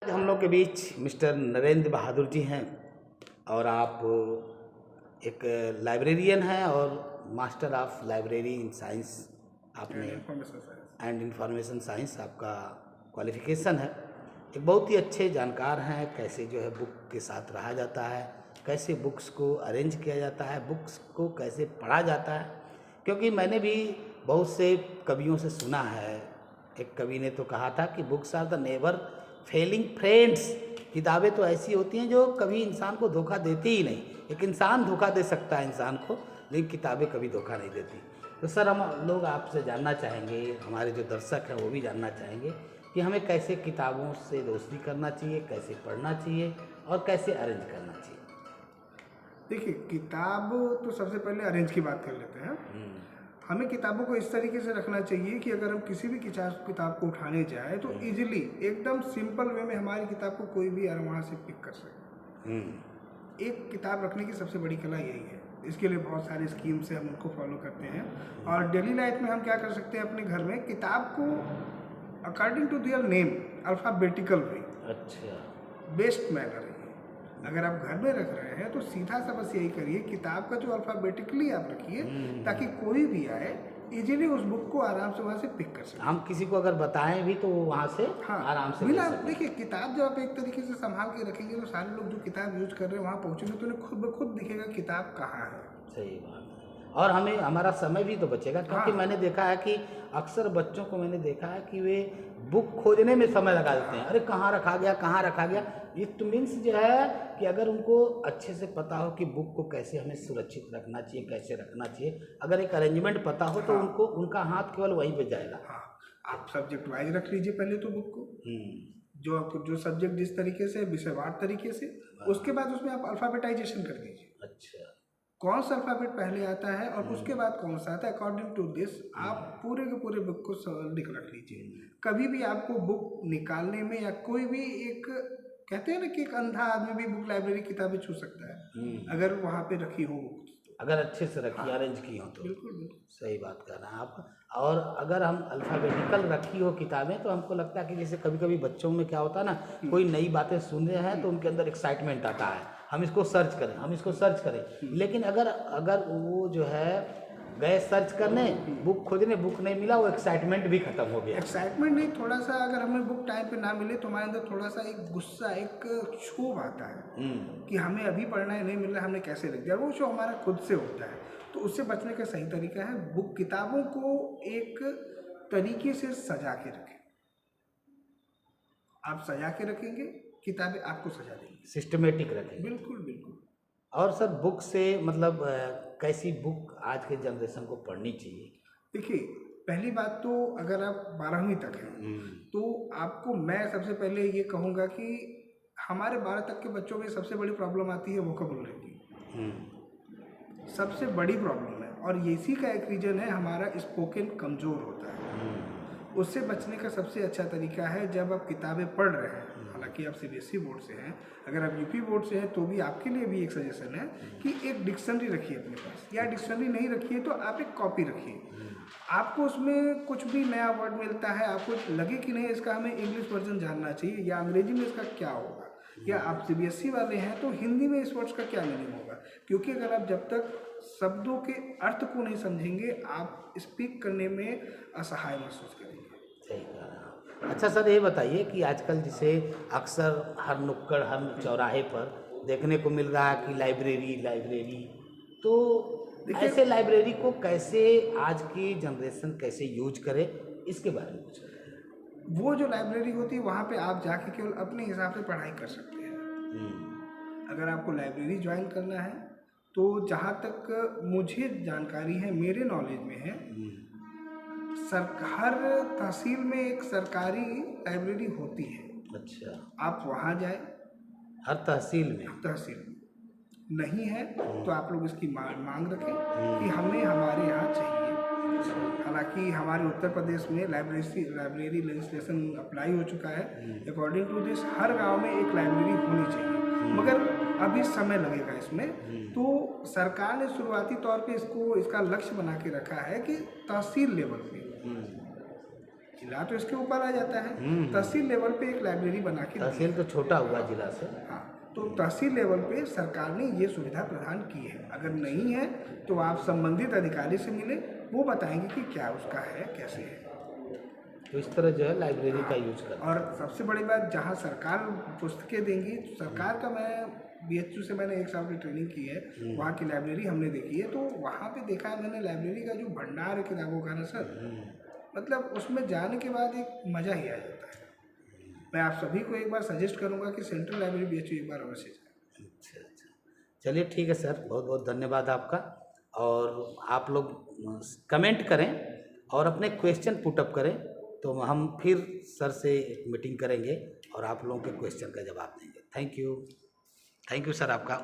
आज हम लोग के बीच मिस्टर नरेंद्र बहादुर जी हैं और आप एक लाइब्रेरियन हैं और master of library in science आपने एंड इंफॉर्मेशन साइंस आपका क्वालिफिकेशन है। एक बहुत ही अच्छे जानकार हैं कैसे जो है बुक के साथ रहा जाता है, कैसे बुक्स को अरेंज किया जाता है, बुक्स को कैसे पढ़ा जाता है। क्योंकि मैंने भी बहुत से कवियों से सुना है, एक कवि ने तो कहा था कि books are the never failing friends. किताबें तो ऐसी होती हैं जो कभी इंसान को धोखा देती ही नहीं। एक इंसान धोखा दे सकता है इंसान को, लेकिन किताबें कभी धोखा नहीं देती। तो सर हम लोग आपसे जानना चाहेंगे, हमारे जो दर्शक हैं वो भी जानना चाहेंगे कि हमें कैसे किताबों से दोस्ती करना चाहिए, कैसे पढ़ना चाहिए और कैसे अरेंज करना चाहिए। देखिए, किताब तो सबसे पहले अरेंज की बात कर लेते हैं। हमें किताबों को इस तरीके से रखना चाहिए कि अगर हम किसी भी किताब को उठाने जाए तो इजीली एकदम सिंपल वे में हमारी किताब को कोई भी वहाँ से पिक कर सके। एक किताब रखने की सबसे बड़ी कला यही है। इसके लिए बहुत सारे स्कीम से हम उनको फॉलो करते हैं और डेली लाइफ में हम क्या कर सकते हैं, अपने घर में किताब को according to their name alphabetical way best manner है। अगर आप घर में रख रहे हैं तो सीधा सा बस यही करिए, किताब का जो अल्फ़ाबेटिकली आप रखिए ताकि कोई भी आए इजीली उस बुक को आराम से वहाँ से पिक कर सके। हम किसी को अगर बताएं भी तो वहाँ से आराम से बिना देखिए, किताब जब आप एक तरीके से संभाल के रखेंगे तो सारे लोग जो किताब यूज कर रहे हैं वहाँ पहुँचेंगे तो उन्हें खुद ब खुद दिखेगा किताब कहाँ है। सही बात है। और हमें हमारा समय भी तो बचेगा, क्योंकि मैंने देखा है कि अक्सर बच्चों को मैंने देखा है कि वे बुक खोजने में समय लगा देते हैं। अरे कहाँ रखा गया, कहाँ रखा गया। इट मीन्स जो है कि अगर उनको अच्छे से पता हो कि बुक को कैसे हमें सुरक्षित रखना चाहिए, कैसे रखना चाहिए, अगर एक अरेंजमेंट पता हो तो उनको उनका हाथ केवल वहीं पे जाएगा। आप सब्जेक्ट वाइज रख लीजिए पहले तो बुक को, जो सब्जेक्ट जिस तरीके से विषयवार तरीके से, उसके बाद उसमें आप अल्फ़ाबेटाइजेशन कर दीजिए। अच्छा, कौन सा अल्फ़ाबेट पहले आता है और उसके बाद कौन सा आता है, अकॉर्डिंग टू दिस आप पूरे के पूरे बुक को लिख रख लीजिए। कभी भी आपको बुक निकालने में या कोई भी एक कहते हैं ना कि एक अंधा आदमी भी बुक लाइब्रेरी किताबें छू सकता है अगर वहाँ पे रखी हो, अगर अच्छे से रखी अरेंज की हो तो। बिल्कुल सही बात कर रहे हैं आप। और अगर हम अल्फ़ाबेटिकल रखी हो किताबें तो हमको लगता है कि जैसे कभी कभी बच्चों में क्या होता है ना, कोई नई बातें सुन रहे हैं तो उनके अंदर एक्साइटमेंट आता है, हम इसको सर्च करें, हम इसको सर्च करें। लेकिन अगर वो जो है गए सर्च करने, बुक खोजने, बुक नहीं मिला, वो एक्साइटमेंट भी खत्म हो गया। एक्साइटमेंट नहीं, थोड़ा सा अगर हमें बुक टाइम पे ना मिले तो हमारे अंदर थोड़ा सा एक गुस्सा, एक क्षोभ आता है कि हमें अभी पढ़ना है, नहीं मिल रहा, हमने कैसे लिख दिया। वो शो हमारा खुद से होता है। तो उससे बचने का सही तरीका है बुक किताबों को एक तरीके से सजा के रखें। आप सजा के रखेंगे, किताबें आपको सजा देंगी। सिस्टमेटिक रखें। बिल्कुल बिल्कुल। और सर बुक से मतलब कैसी बुक आज के जनरेशन को पढ़नी चाहिए? देखिए, पहली बात तो अगर आप 12वीं तक हैं तो आपको मैं सबसे पहले ये कहूँगा कि हमारे 12 तक के बच्चों में सबसे बड़ी प्रॉब्लम आती है वोकैबुलरी की। सबसे बड़ी प्रॉब्लम है और इसी का एक रीज़न है हमारा स्पोकन कमज़ोर होता है। उससे बचने का सबसे अच्छा तरीका है जब आप किताबें पढ़ रहे हैं, हालांकि आप सीबीएसई बोर्ड से हैं, अगर आप यूपी बोर्ड से हैं तो भी आपके लिए भी एक सजेशन है कि एक डिक्शनरी रखिए अपने पास, या डिक्शनरी नहीं रखिए तो आप एक कॉपी रखिए। आपको उसमें कुछ भी नया वर्ड मिलता है, आपको लगे कि नहीं इसका हमें इंग्लिश वर्जन जानना चाहिए या अंग्रेजी में इसका क्या होगा, या आप सीबीएसई वाले हैं तो हिंदी में इस वर्ड्स का क्या मीनिंग होगा। क्योंकि अगर आप जब तक शब्दों के अर्थ को नहीं समझेंगे आप स्पीक करने में असहाय महसूस करेंगे। सही कह रहे हैं। अच्छा सर, ये बताइए कि आजकल जिसे अक्सर हर नुक्कड़, हर चौराहे पर देखने को मिल रहा है कि लाइब्रेरी, तो ऐसे लाइब्रेरी को कैसे आज की जनरेशन कैसे यूज करे, इसके बारे में कुछ? वो जो लाइब्रेरी होती है वहाँ पे आप जाके केवल अपने हिसाब से पढ़ाई कर सकते हैं। अगर आपको लाइब्रेरी ज्वाइन करना है तो जहाँ तक मुझे जानकारी है, मेरे नॉलेज में है, हर तहसील में एक सरकारी लाइब्रेरी होती है। अच्छा, आप वहाँ जाए। हर तहसील में? तहसील नहीं है तो आप लोग इसकी मांग रखें कि हमें हमारे यहाँ चाहिए। हालांकि हमारे उत्तर प्रदेश में लाइब्रेरी लेजिस्लेशन अप्लाई हो चुका है। अकॉर्डिंग टू दिस हर गांव में एक लाइब्रेरी होनी चाहिए, मगर अभी समय लगेगा इसमें। तो सरकार ने शुरुआती तौर पे इसका लक्ष्य बना के रखा है कि तहसील लेवल पे जिला तो इसके ऊपर आ जाता है। तहसील लेवल पे एक लाइब्रेरी बना के तहसील तो छोटा हुआ जिला से। हाँ, तो तहसील लेवल पे सरकार ने ये सुविधा प्रदान की है। अगर नहीं है तो आप संबंधित अधिकारी से मिले, वो बताएंगे कि क्या उसका है, कैसे है। तो इस तरह जो है लाइब्रेरी का यूज कर। और सबसे बड़ी बात, जहाँ सरकार पुस्तकें देंगी, तो सरकार का, मैं BHU से मैंने 1 साल की ट्रेनिंग की है, वहाँ की लाइब्रेरी हमने देखी है, तो वहाँ पे देखा है मैंने लाइब्रेरी का जो भंडार है किताबों का ना सर, मतलब उसमें जाने के बाद एक मज़ा ही आ जाता है। मैं आप सभी को एक बार सजेस्ट करूँगा कि सेंट्रल लाइब्रेरी BHU एक बार अवश्य जाए। अच्छा अच्छा, चलिए ठीक है सर, बहुत बहुत धन्यवाद आपका। और आप लोग कमेंट करें और अपने क्वेश्चन पुटअप करें, तो हम फिर सर से एक मीटिंग करेंगे और आप लोगों के क्वेश्चन का जवाब देंगे। थैंक यू सर आपका।